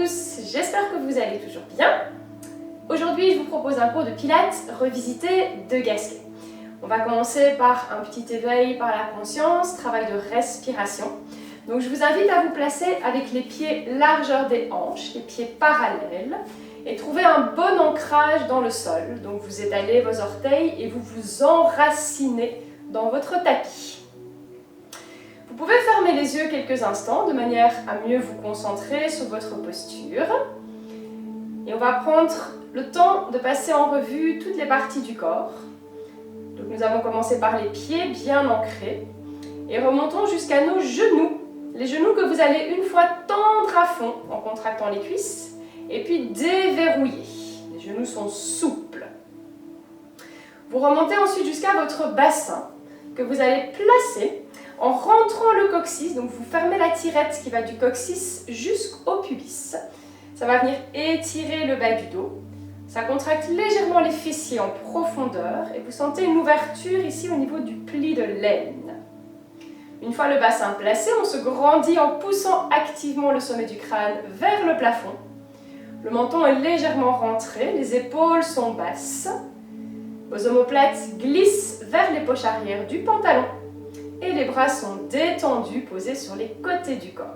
tous, j'espère que vous allez toujours bien. Aujourd'hui, je vous propose un cours de pilates revisité de Gasquet. On va commencer par un petit éveil par la conscience, travail de respiration. Donc je vous invite à vous placer avec les pieds largeur des hanches, les pieds parallèles, et trouver un bon ancrage dans le sol. Donc vous étalez vos orteils et vous vous enracinez dans votre tapis. Vous pouvez fermer les yeux quelques instants de manière à mieux vous concentrer sur votre posture. Et on va prendre le temps de passer en revue toutes les parties du corps. Donc nous avons commencé par les pieds bien ancrés et remontons jusqu'à nos genoux. Les genoux que vous allez une fois tendre à fond en contractant les cuisses et puis déverrouiller. Les genoux sont souples. Vous remontez ensuite jusqu'à votre bassin que vous allez placer en rentrant le coccyx. Donc vous fermez la tirette qui va du coccyx jusqu'au pubis. Ça va venir étirer le bas du dos. Ça contracte légèrement les fessiers en profondeur et vous sentez une ouverture ici au niveau du pli de l'aine. Une fois le bassin placé, on se grandit en poussant activement le sommet du crâne vers le plafond. Le menton est légèrement rentré, les épaules sont basses. Vos omoplates glissent vers les poches arrière du pantalon et les bras sont détendus, posés sur les côtés du corps.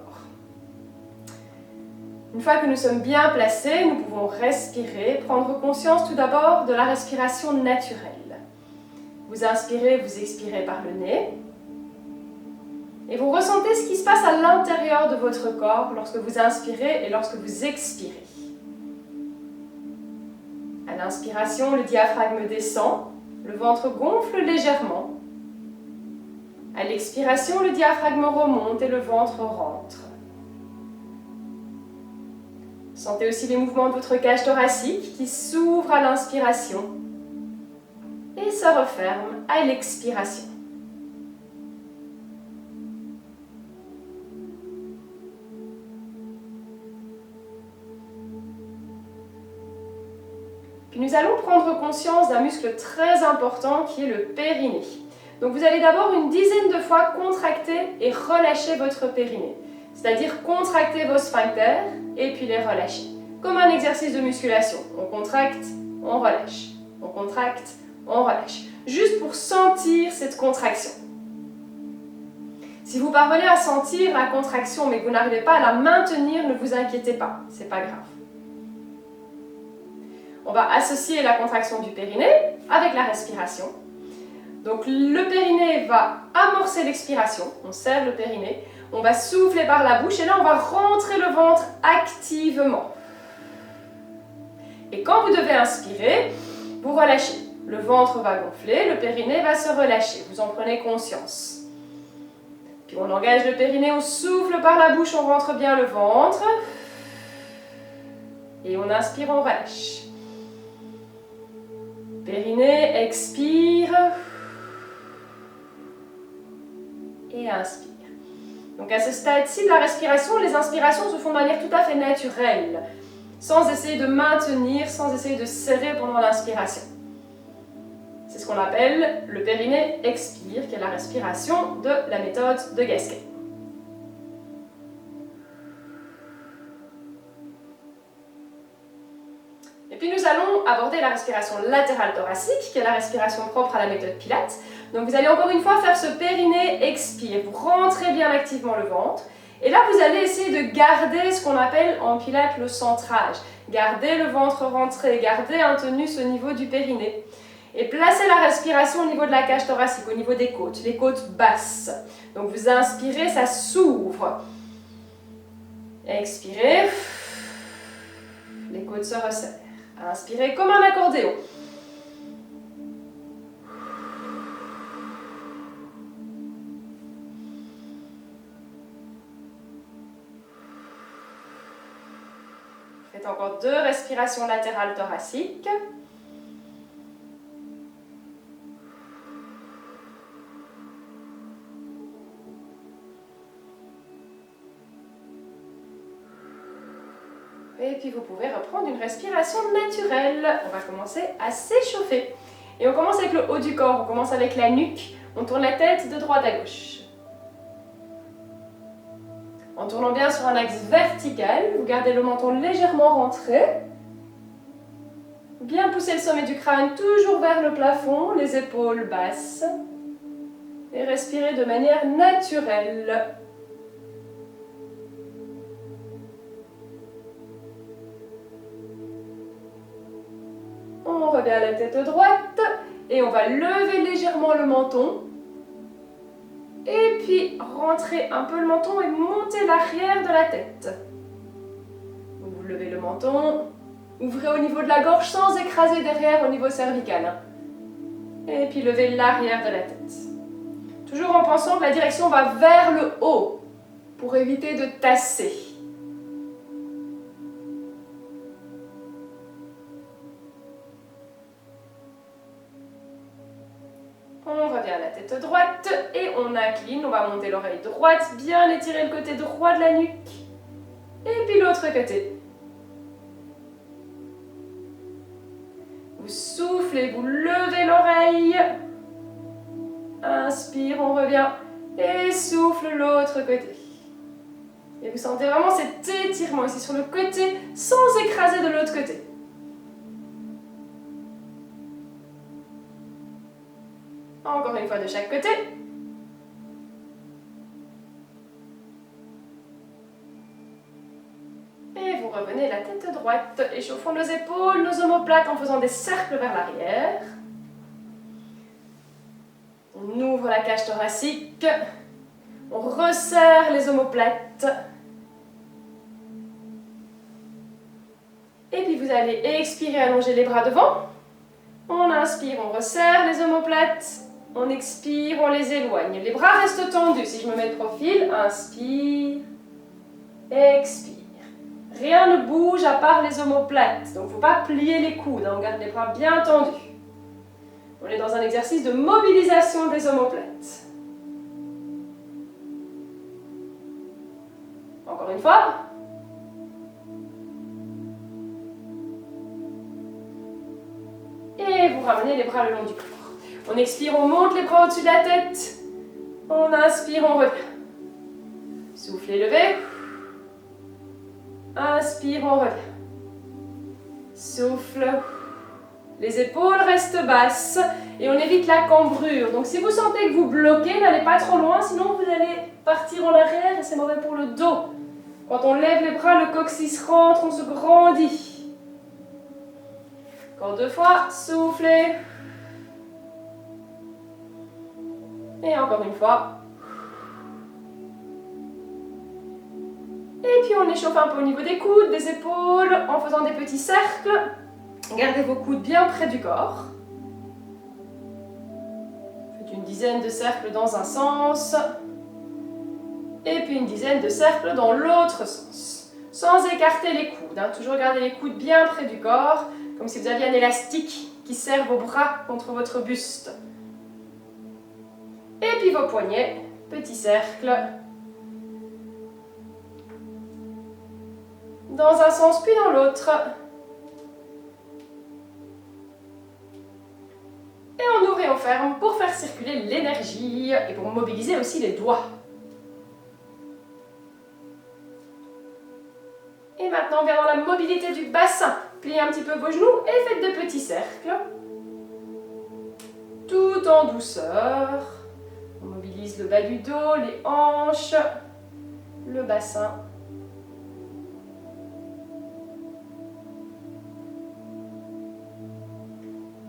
Une fois que nous sommes bien placés, nous pouvons respirer, prendre conscience tout d'abord de la respiration naturelle. Vous inspirez, vous expirez par le nez. Et vous ressentez ce qui se passe à l'intérieur de votre corps lorsque vous inspirez et lorsque vous expirez. À l'inspiration, le diaphragme descend, le ventre gonfle légèrement. À l'expiration, le diaphragme remonte et le ventre rentre. Sentez aussi les mouvements de votre cage thoracique qui s'ouvre à l'inspiration et se referme à l'expiration. Puis nous allons prendre conscience d'un muscle très important qui est le périnée. Donc vous allez d'abord une dizaine de fois contracter et relâcher votre périnée. C'est-à-dire contracter vos sphincters et puis les relâcher. Comme un exercice de musculation. On contracte, on relâche. On contracte, on relâche. Juste pour sentir cette contraction. Si vous parvenez à sentir la contraction mais que vous n'arrivez pas à la maintenir, ne vous inquiétez pas, c'est pas grave. On va associer la contraction du périnée avec la respiration. Donc le périnée va amorcer l'expiration, on serre le périnée, on va souffler par la bouche et là on va rentrer le ventre activement. Et quand vous devez inspirer, vous relâchez. Le ventre va gonfler, le périnée va se relâcher, vous en prenez conscience. Puis on engage le périnée, on souffle par la bouche, on rentre bien le ventre. Et on inspire, on relâche. Périnée, expire. Et inspire. Donc à ce stade-ci de la respiration, les inspirations se font de manière tout à fait naturelle, sans essayer de maintenir, sans essayer de serrer pendant l'inspiration. C'est ce qu'on appelle le périnée expire, qui est la respiration de la méthode de Gasquet. Et puis nous allons aborder la respiration latérale thoracique, qui est la respiration propre à la méthode Pilates. Donc vous allez encore une fois faire ce périnée expire. Vous rentrez bien activement le ventre. Et là, vous allez essayer de garder ce qu'on appelle en Pilates le centrage. Garder le ventre rentré, garder un tonus au niveau du périnée. Et placez la respiration au niveau de la cage thoracique, au niveau des côtes, les côtes basses. Donc vous inspirez, ça s'ouvre. Expirez, les côtes se resserrent. Inspirez comme un accordéon. Faites encore 2 respirations latérales thoraciques. Et puis vous pouvez reprendre une respiration naturelle. On va commencer à s'échauffer. Et on commence avec le haut du corps, on commence avec la nuque. On tourne la tête de droite à gauche. En tournant bien sur un axe vertical, vous gardez le menton légèrement rentré. Bien pousser le sommet du crâne toujours vers le plafond, les épaules basses. Et respirez de manière naturelle. On revient à la tête droite et on va lever légèrement le menton. Et puis rentrer un peu le menton et monter l'arrière de la tête. Vous levez le menton, ouvrez au niveau de la gorge sans écraser derrière au niveau cervical. Et puis levez l'arrière de la tête. Toujours en pensant que la direction va vers le haut pour éviter de tasser. On revient à la tête droite et on incline, on va monter l'oreille droite, bien étirer le côté droit de la nuque. Et puis l'autre côté. Vous soufflez, vous levez l'oreille. Inspire, on revient. Et souffle l'autre côté. Et vous sentez vraiment cet étirement ici sur le côté sans écraser de l'autre côté. Encore une fois de chaque côté. Et vous revenez la tête droite. Échauffons nos épaules, nos omoplates en faisant des cercles vers l'arrière. On ouvre la cage thoracique. On resserre les omoplates. Et puis vous allez expirer, allonger les bras devant. On inspire, on resserre les omoplates. On expire, on les éloigne. Les bras restent tendus. Si je me mets de profil, inspire, expire. Rien ne bouge à part les omoplates. Donc il ne faut pas plier les coudes. On garde les bras bien tendus. On est dans un exercice de mobilisation des omoplates. Encore une fois. Et vous ramenez les bras le long du corps. On expire, on monte les bras au-dessus de la tête. On inspire, on revient. Soufflez, levez. Inspire, on revient. Souffle. Les épaules restent basses et on évite la cambrure. Donc si vous sentez que vous bloquez, n'allez pas trop loin, sinon vous allez partir en arrière et c'est mauvais pour le dos. Quand on lève les bras, le coccyx rentre, on se grandit. Encore 2 fois, soufflez. Et encore une fois. Et puis on échauffe un peu au niveau des coudes, des épaules, en faisant des petits cercles. Gardez vos coudes bien près du corps. Faites une dizaine de cercles dans un sens. Et puis une dizaine de cercles dans l'autre sens. Sans écarter les coudes. Toujours garder les coudes bien près du corps, comme si vous aviez un élastique qui serre vos bras contre votre buste. Et puis vos poignets, petit cercle. Dans un sens puis dans l'autre. Et on ouvre et on ferme pour faire circuler l'énergie et pour mobiliser aussi les doigts. Et maintenant, on vient dans la mobilité du bassin. Pliez un petit peu vos genoux et faites de petits cercles. Tout en douceur. On mobilise le bas du dos, les hanches, le bassin.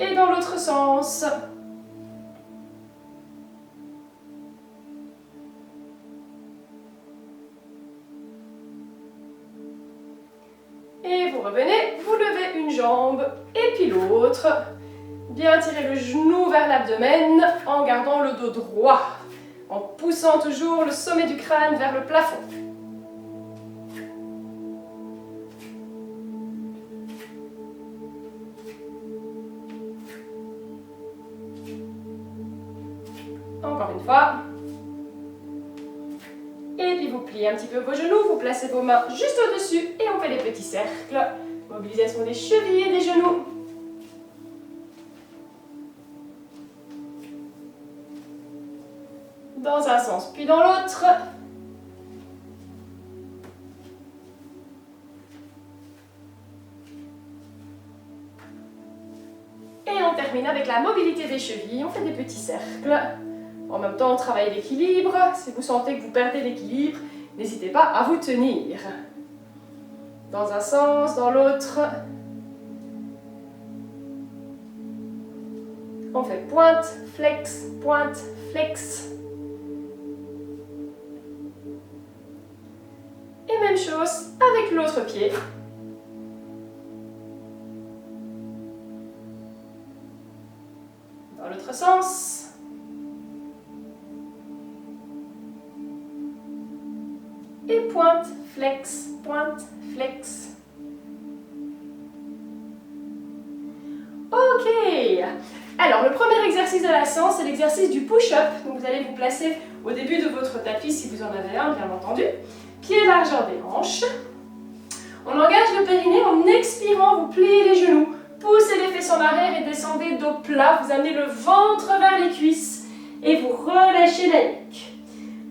Et dans l'autre sens. Et vous revenez, vous levez une jambe et puis l'autre. Bien tirer le genou vers l'abdomen en gardant le dos droit, en poussant toujours le sommet du crâne vers le plafond. Encore une fois. Et puis vous pliez un petit peu vos genoux, vous placez vos mains juste au-dessus et on fait des petits cercles. Mobilisation des chevilles et des genoux. Dans un sens puis dans l'autre. on termine avec la mobilité des chevilles. On fait des petits cercles. En même temps, on travaille l'équilibre. Si vous sentez que vous perdez l'équilibre, n'hésitez pas à vous tenir. Dans un sens, dans l'autre. On fait pointe, flex, pointe, flex. Et même chose avec l'autre pied. Dans l'autre sens. Et pointe, flex, pointe, flex. Ok. Alors, le premier exercice de la séance, c'est l'exercice du push-up. Donc, vous allez vous placer au début de votre tapis, si vous en avez un, bien entendu. Pieds largeur des hanches. On engage le périnée en expirant, vous pliez les genoux. Poussez les fesses en arrière et descendez dos plat. Vous amenez le ventre vers les cuisses et vous relâchez la nuque.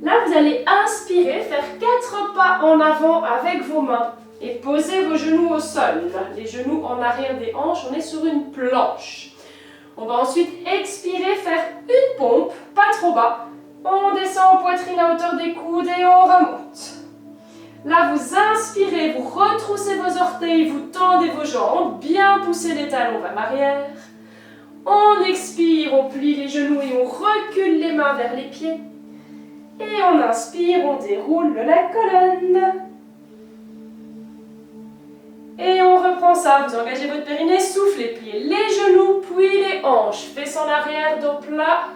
Là, vous allez inspirer, faire 4 pas en avant avec vos mains et poser vos genoux au sol. Les genoux en arrière des hanches, on est sur une planche. On va ensuite expirer, faire une pompe, pas trop bas. On descend en poitrine à hauteur des coudes et on remonte. Là, vous inspirez, vous retroussez vos orteils, vous tendez vos jambes, bien poussez les talons vers l'arrière. On expire, on plie les genoux et on recule les mains vers les pieds. Et on inspire, on déroule la colonne. Et on reprend ça, vous engagez votre périnée, soufflez, pliez les genoux, puis les hanches, fesses en arrière, dos plat.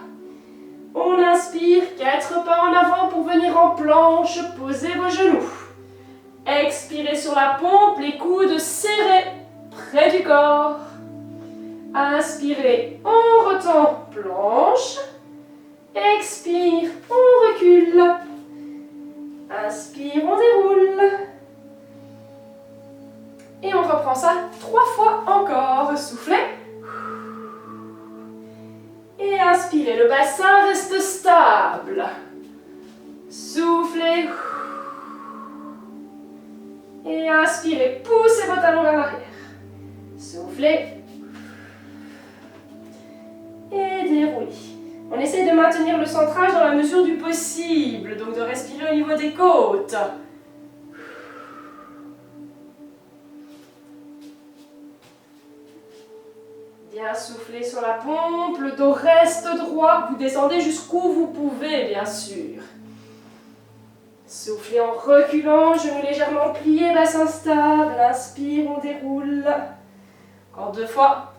On inspire, 4 pas en avant pour venir en planche, posez vos genoux. Expirez sur la pompe, les coudes serrés, près du corps. Inspirez, on retend, planche. Expire, on recule. Inspire, on déroule. Et on reprend ça 3 fois encore. Soufflez. Et inspirez, le bassin reste stable. Soufflez. Et inspirez, poussez vos talons vers l'arrière. Soufflez. Et déroulez. On essaie de maintenir le centrage dans la mesure du possible, donc de respirer au niveau des côtes. Bien souffler sur la pompe, le dos reste droit, vous descendez jusqu'où vous pouvez, bien sûr. Soufflez en reculant, genoux légèrement pliés, bassin stable. Inspire, on déroule. Encore 2 fois.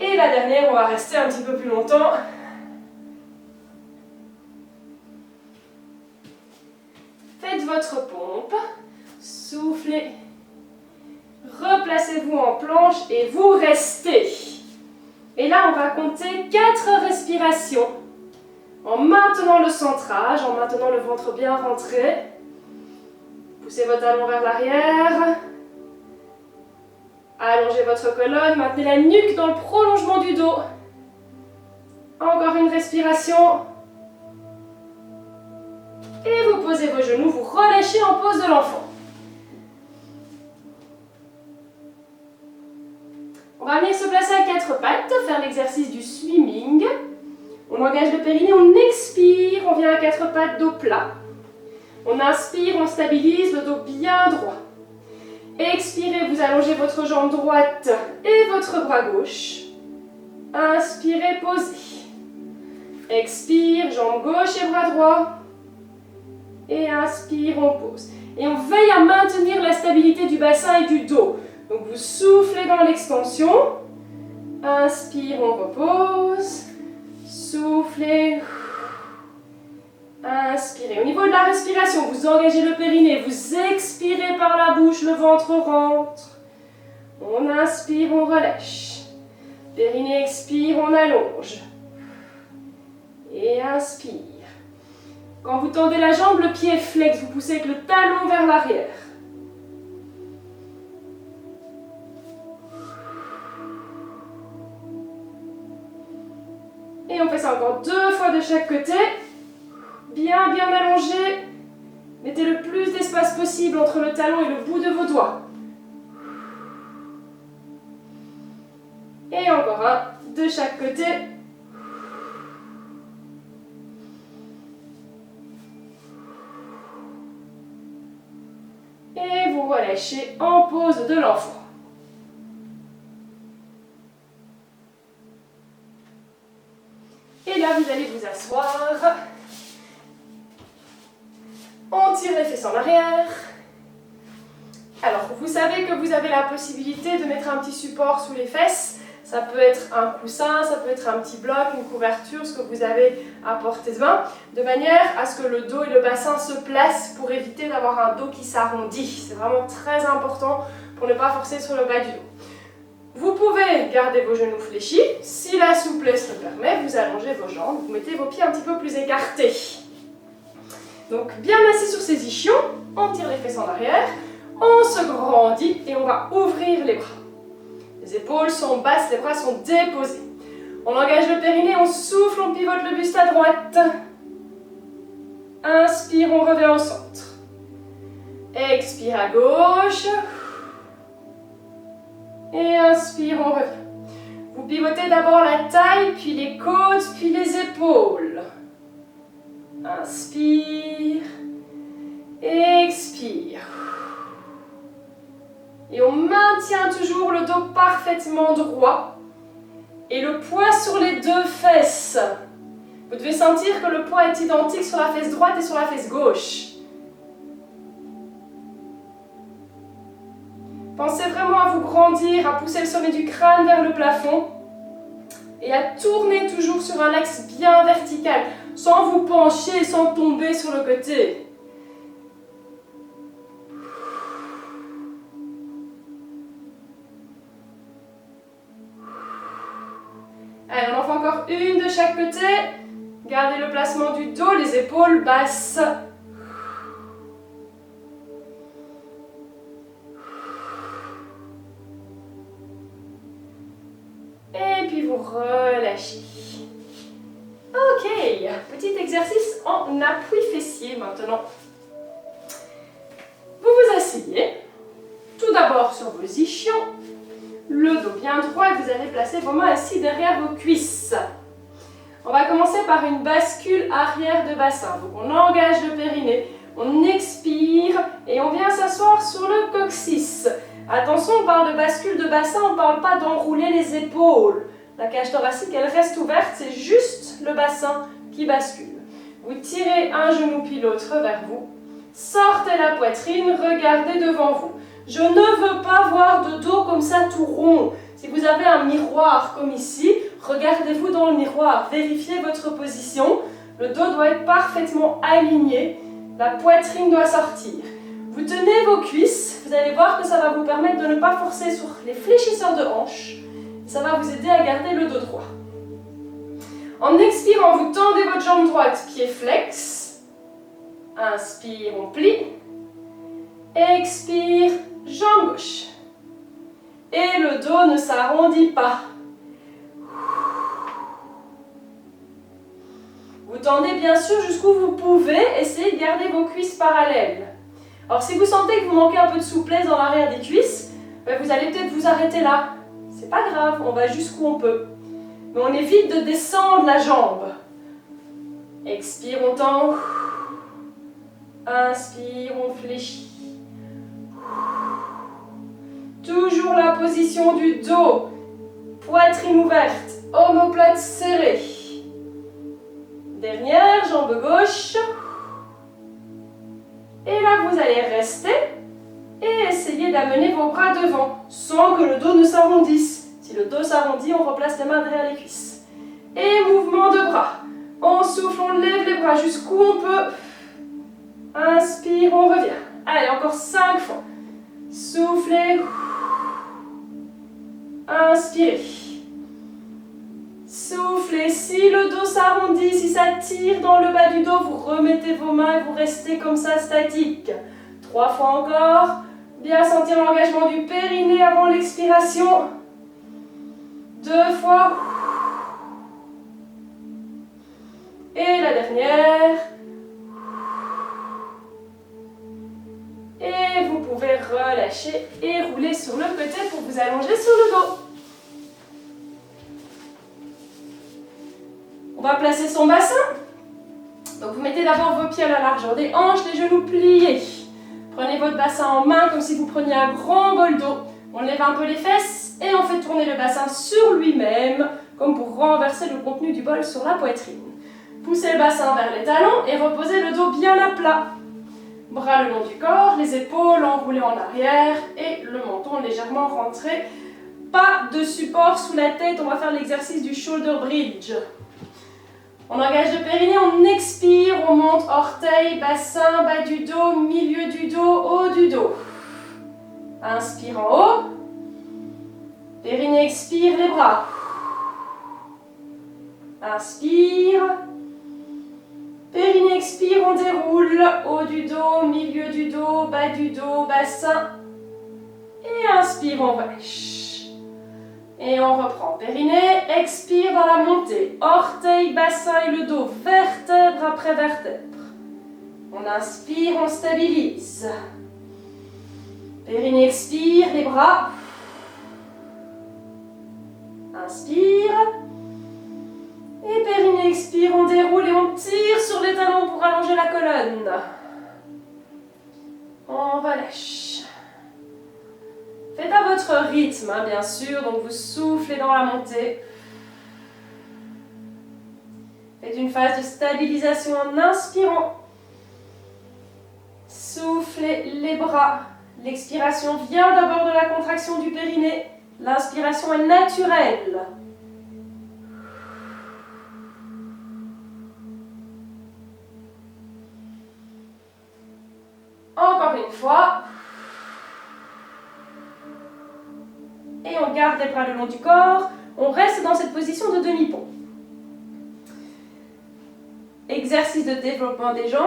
Et la dernière, on va rester un petit peu plus longtemps. Faites votre pompe, soufflez, replacez-vous en planche et vous restez. Et là, on va compter 4 respirations en maintenant le centrage, en maintenant le ventre bien rentré. Poussez vos talons vers l'arrière. Allongez votre colonne, maintenez la nuque dans le prolongement du dos. Encore une respiration. Et vous posez vos genoux, vous relâchez en pose de l'enfant. On va venir se placer à 4 pattes, faire l'exercice du swimming. On engage le périnée, on expire, on vient à 4 pattes, dos plat. On inspire, on stabilise, le dos bien droit. Expirez, vous allongez votre jambe droite et votre bras gauche. Inspirez, posez. Expire, jambe gauche et bras droit. Et inspire, on pose. Et on veille à maintenir la stabilité du bassin et du dos. Donc vous soufflez dans l'extension. Inspire, on repose. Soufflez. Inspirez. Au niveau de la respiration, vous engagez le périnée. Vous expirez par la bouche, le ventre rentre. On inspire, on relâche. Périnée expire, on allonge. Et inspire. Quand vous tendez la jambe, le pied est flex, vous poussez avec le talon vers l'arrière. Et on fait ça encore 2 fois de chaque côté. Bien, bien allongé. Mettez le plus d'espace possible entre le talon et le bout de vos doigts. Et encore un de chaque côté. Et vous relâchez en pose de l'enfant. Et là, vous allez vous asseoir. On tire les fesses en arrière. Alors, vous savez que vous avez la possibilité de mettre un petit support sous les fesses. Ça peut être un coussin, ça peut être un petit bloc, une couverture, ce que vous avez à portée de main, de manière à ce que le dos et le bassin se placent pour éviter d'avoir un dos qui s'arrondit. C'est vraiment très important pour ne pas forcer sur le bas du dos. Vous pouvez garder vos genoux fléchis. Si la souplesse le permet, vous allongez vos jambes, vous mettez vos pieds un petit peu plus écartés. Donc bien assis sur ses ischions, on tire les fesses en arrière, on se grandit et on va ouvrir les bras. Les épaules sont basses, les bras sont déposés. On engage le périnée, on souffle, on pivote le buste à droite. Inspire, on revient au centre. Expire à gauche. Et inspire, on revient. Vous pivotez d'abord la taille, puis les côtes, puis les épaules. Inspire. Expire. Et on maintient toujours le dos parfaitement droit. Et le poids sur les 2 fesses. Vous devez sentir que le poids est identique sur la fesse droite et sur la fesse gauche. Pensez vraiment à vous grandir, à pousser le sommet du crâne vers le plafond. Et à tourner toujours sur un axe bien vertical, sans vous pencher, sans tomber sur le côté. Allez, on en fait encore une de chaque côté. Gardez le placement du dos, les épaules basses. Et puis vous relâchez. Ok, petit exercice en appui fessier maintenant. Vous vous asseyez, tout d'abord sur vos ischions, le dos bien droit, vous allez placer vos mains assis derrière vos cuisses. On va commencer par une bascule arrière de bassin. Donc on engage le périnée, on expire et on vient s'asseoir sur le coccyx. Attention, on parle de bascule de bassin, on ne parle pas d'enrouler les épaules. La cage thoracique, elle reste ouverte, c'est juste le bassin qui bascule. Vous tirez un genou puis l'autre vers vous. Sortez la poitrine, regardez devant vous. Je ne veux pas voir de dos comme ça tout rond. Si vous avez un miroir comme ici, regardez-vous dans le miroir, vérifiez votre position. Le dos doit être parfaitement aligné, la poitrine doit sortir. Vous tenez vos cuisses, vous allez voir que ça va vous permettre de ne pas forcer sur les fléchisseurs de hanches. Ça va vous aider à garder le dos droit. En expirant, vous tendez votre jambe droite, pied flex. Inspire, on plie. Expire, jambe gauche. Et le dos ne s'arrondit pas. Vous tendez bien sûr jusqu'où vous pouvez, essayez de garder vos cuisses parallèles. Alors si vous sentez que vous manquez un peu de souplesse dans l'arrière des cuisses, vous allez peut-être vous arrêter là. C'est pas grave, on va jusqu'où on peut. Mais on évite de descendre la jambe. Expire, on tend. Inspire, on fléchit. Toujours la position du dos. Poitrine ouverte, omoplate serrée. Dernière, jambe gauche. Et là, vous allez rester et essayer d'amener vos bras devant, sans que le dos ne s'arrondisse. Si le dos s'arrondit, on replace les mains derrière les cuisses. Et mouvement de bras. On souffle, on lève les bras jusqu'où on peut. Inspire, on revient. Allez, encore 5 fois. Soufflez. Inspirez. Soufflez. Si le dos s'arrondit, si ça tire dans le bas du dos, vous remettez vos mains et vous restez comme ça statique. 3 fois encore. Bien sentir l'engagement du périnée avant l'expiration. 2 fois. Et la dernière. Et vous pouvez relâcher et rouler sur le côté pour vous allonger sur le dos. On va placer son bassin. Donc vous mettez d'abord vos pieds à la largeur des hanches, les genoux pliés. Prenez votre bassin en main comme si vous preniez un grand bol d'eau. On lève un peu les fesses et on fait tourner le bassin sur lui-même, comme pour renverser le contenu du bol sur la poitrine. Poussez le bassin vers les talons et reposez le dos bien à plat. Bras le long du corps, les épaules enroulées en arrière et le menton légèrement rentré. Pas de support sous la tête, on va faire l'exercice du shoulder bridge. On engage le périnée, on expire, on monte orteil, bassin, bas du dos, milieu du dos, haut du dos. Inspire en haut. Périnée expire les bras. Inspire. Périnée expire, on déroule. Haut du dos, milieu du dos, bas du dos, bassin. Et inspire, on relâche. Et on reprend. Périnée, expire dans la montée. Orteil, bassin et le dos, vertèbre après vertèbre. On inspire, on stabilise. Périnée expire, les bras. Inspire. Et périnée expire, on déroule et on tire sur les talons pour allonger la colonne. On relâche. Faites à votre rythme, hein, bien sûr, donc vous soufflez dans la montée. Faites une phase de stabilisation en inspirant. Soufflez les bras. L'expiration vient d'abord de la contraction du périnée. L'inspiration est naturelle. Encore une fois. Et on garde les bras le long du corps. On reste dans cette position de demi-pont. Exercice de développement des jambes.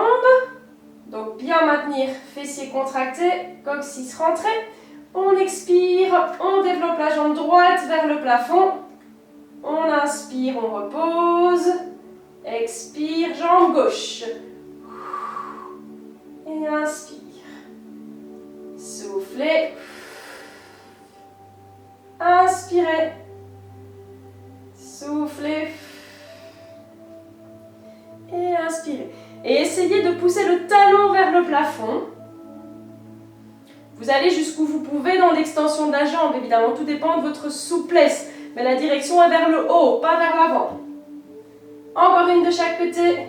Donc bien maintenir fessiers contractés, coccyx rentré. On expire, on développe la jambe droite vers le plafond. On inspire, on repose. Expire, jambe gauche. Et inspire. Soufflez. Inspirez. Soufflez. Et inspirez. Et essayez de pousser le talon vers le plafond. Vous allez jusqu'où vous pouvez dans l'extension de la jambe. Évidemment, tout dépend de votre souplesse. Mais la direction est vers le haut, pas vers l'avant. Encore une de chaque côté.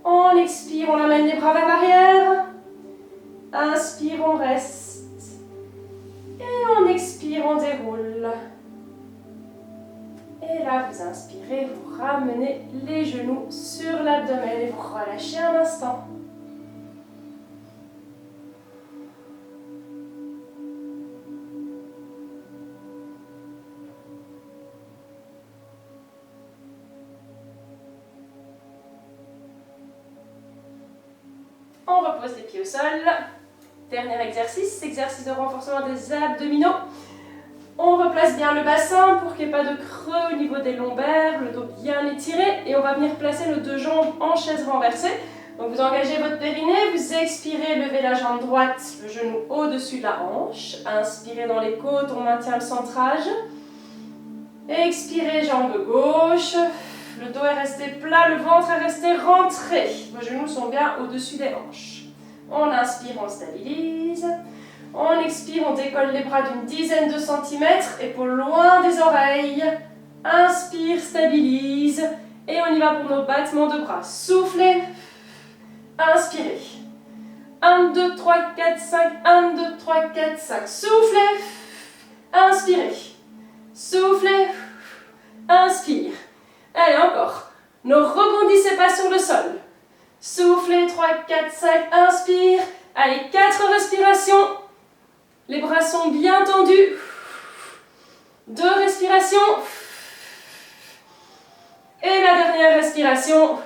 On expire, on amène les bras vers l'arrière. Inspire, on reste. Et on expire, on déroule. Et là, vous inspirez, vous ramenez les genoux sur l'abdomen et vous relâchez un instant. On repose les pieds au sol. Dernier exercice, exercice de renforcement des abdominaux. On replace bien le bassin pour qu'il n'y ait pas de creux au niveau des lombaires, le dos bien étiré. Et on va venir placer nos deux jambes en chaise renversée. Donc vous engagez votre périnée, vous expirez, levez la jambe droite, le genou au-dessus de la hanche. Inspirez dans les côtes, on maintient le centrage. Expirez, jambe gauche. Le dos est resté plat, le ventre est resté rentré. Vos genoux sont bien au-dessus des hanches. On inspire, on stabilise. On expire, on décolle les bras d'une dizaine de centimètres, épaules loin des oreilles. Inspire, stabilise. Et on y va pour nos battements de bras. Soufflez. Inspirez. 1, 2, 3, 4, 5. 1, 2, 3, 4, 5. Soufflez. Inspirez. Soufflez. Inspire. Allez, encore. Ne rebondissez pas sur le sol. Soufflez, 3, 4, 5, inspire. Allez, 4 respirations. Les bras sont bien tendus. 2 respirations. Et la dernière respiration.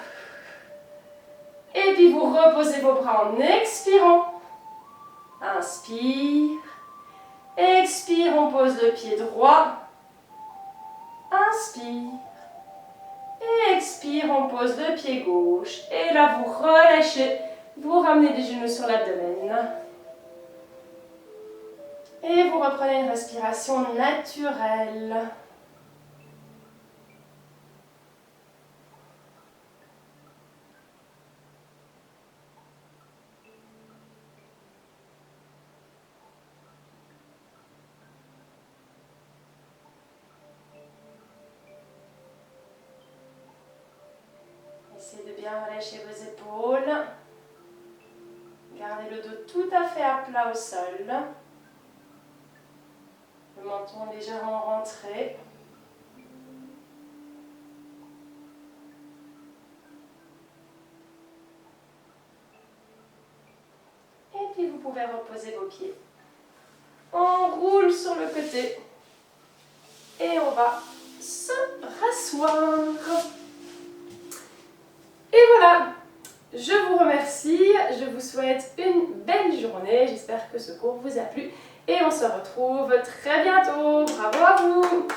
Et puis vous reposez vos bras en expirant. Inspire. Expire, on pose le pied droit. Inspire. Expire, on pose le pied gauche. Et là, vous relâchez. Vous ramenez les genoux sur l'abdomen. Et vous reprenez une respiration naturelle. Essayez de bien relâcher vos épaules. Gardez le dos tout à fait à plat au sol. Le menton légèrement rentré. Et puis vous pouvez reposer vos pieds. On roule sur le côté. Et on va se rasseoir. Et voilà, je vous remercie, je vous souhaite une belle journée, j'espère que ce cours vous a plu et on se retrouve très bientôt. Bravo à vous!